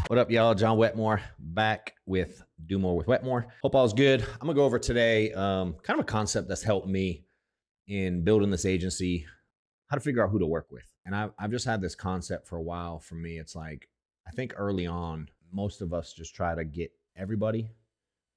What up, y'all? John Wetmore back with Do More with Wetmore. Hope all's good. I'm gonna go over today kind of a concept that's helped me in building this agency, how to figure out who to work with. And I've just had this concept for a while. For me, it's like I think early on, most of us just try to get everybody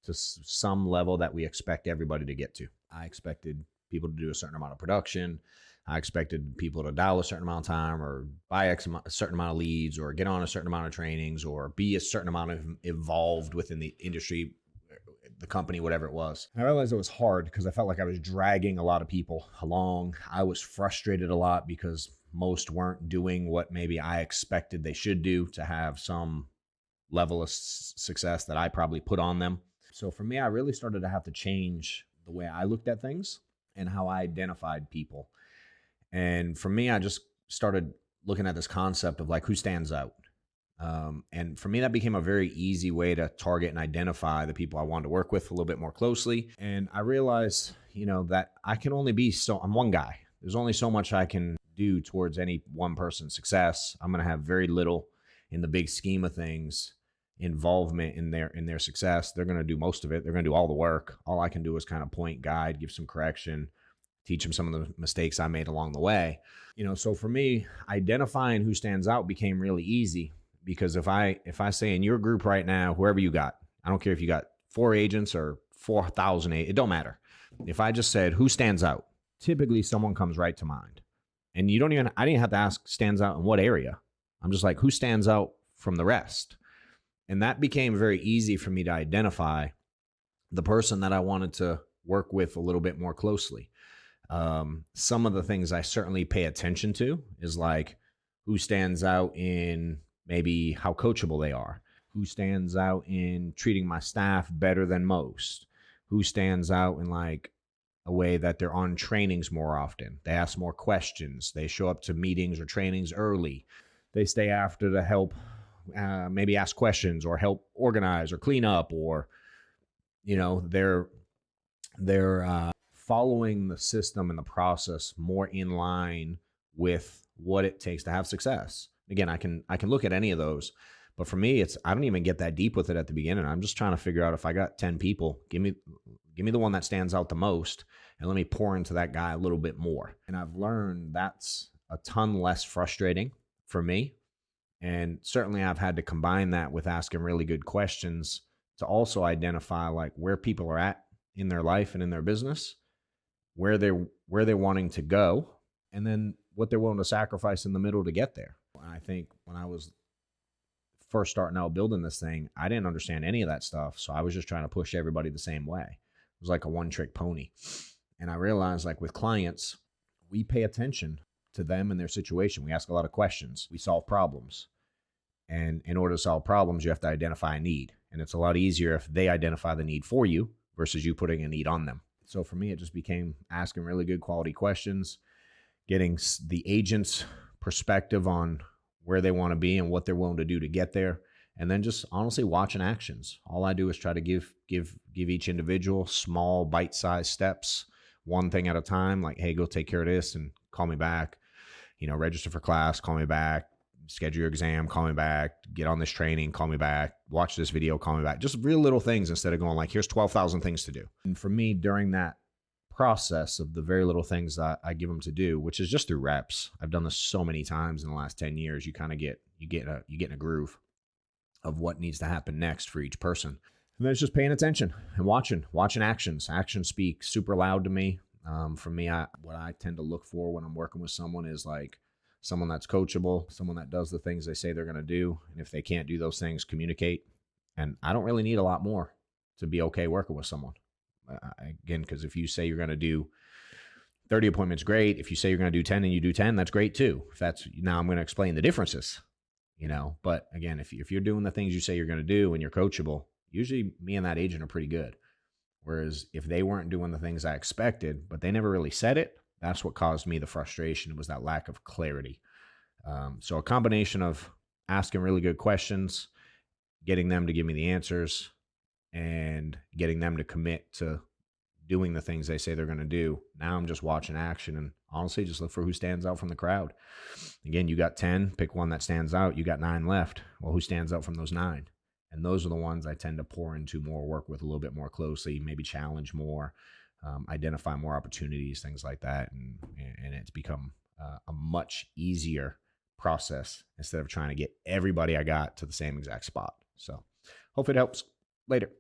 to some level that we expect everybody to get to. I expected people to do a certain amount of production. I expected people to dial a certain amount of time or buy a certain amount of leads or get on a certain amount of trainings or be a certain amount of involved within the industry, the company, whatever it was. And I realized it was hard because I felt like I was dragging a lot of people along. I was frustrated a lot because most weren't doing what maybe I expected they should do to have some level of success that I probably put on them. So for me, I really started to have to change the way I looked at things and how I identified people. And for me, I just started looking at this concept of like who stands out. And for me, that became a very easy way to target and identify the people I wanted to work with a little bit more closely. And I realized, that I can only be I'm one guy. There's only so much I can do towards any one person's success. I'm going to have very little in the big scheme of things involvement in their success. They're going to do most of it. They're going to do all the work. All I can do is kind of point, guide, give some correction, teach them some of the mistakes I made along the way. So for me, identifying who stands out became really easy because if I say in your group right now, whoever you got, I don't care if you got 4 agents or 4,000, it don't matter. If I just said who stands out, typically someone comes right to mind. And I didn't have to ask stands out in what area. I'm just like, who stands out from the rest? And that became very easy for me to identify the person that I wanted to work with a little bit more closely. Some of the things I certainly pay attention to is like who stands out in maybe how coachable they are, who stands out in treating my staff better than most, who stands out in like a way that they're on trainings more often. They ask more questions. They show up to meetings or trainings early. They stay after to help maybe ask questions or help organize or clean up, or they're following the system and the process more in line with what it takes to have success. Again, I can look at any of those, but for me, I don't even get that deep with it at the beginning. I'm just trying to figure out if I got 10 people, give me the one that stands out the most, and let me pour into that guy a little bit more. And I've learned that's a ton less frustrating for me. And certainly I've had to combine that with asking really good questions to also identify like where people are at in their life and in their business, where they're wanting to go, and then what they're willing to sacrifice in the middle to get there. I think when I was first starting out building this thing, I didn't understand any of that stuff. So I was just trying to push everybody the same way. It was like a one-trick pony. And I realized like with clients, we pay attention to them and their situation. We ask a lot of questions. We solve problems. And in order to solve problems, you have to identify a need. And it's a lot easier if they identify the need for you versus you putting a need on them. So for me, it just became asking really good quality questions, getting the agent's perspective on where they want to be and what they're willing to do to get there. And then just honestly watching actions. All I do is try to give each individual small bite-sized steps, one thing at a time, like, hey, go take care of this and call me back, register for class, call me back, schedule your exam, call me back, get on this training, call me back, watch this video, call me back. Just real little things instead of going like, here's 12,000 things to do. And for me, during that process of the very little things that I give them to do, which is just through reps, I've done this so many times in the last 10 years, you kind of get in a groove of what needs to happen next for each person. And then it's just paying attention and watching actions. Actions speak super loud to me. For me, what I tend to look for when I'm working with someone is like someone that's coachable, someone that does the things they say they're going to do. And if they can't do those things, communicate. And I don't really need a lot more to be okay working with someone. Again, because if you say you're going to do 30 appointments, great. If you say you're going to do 10 and you do 10, that's great too. Now I'm going to explain the differences, But again, if you're doing the things you say you're going to do and you're coachable, usually me and that agent are pretty good. Whereas if they weren't doing the things I expected, but they never really said it, that's what caused me the frustration. It was that lack of clarity. So a combination of asking really good questions, getting them to give me the answers, and getting them to commit to doing the things they say they're going to do. Now I'm just watching action and honestly just look for who stands out from the crowd. Again, you got 10, pick one that stands out. You got 9 left. Well, who stands out from those 9? And those are the ones I tend to pour into more, work with a little bit more closely, maybe challenge more, identify more opportunities, things like that. And it's become a much easier process instead of trying to get everybody I got to the same exact spot. So hopefully it helps. Later.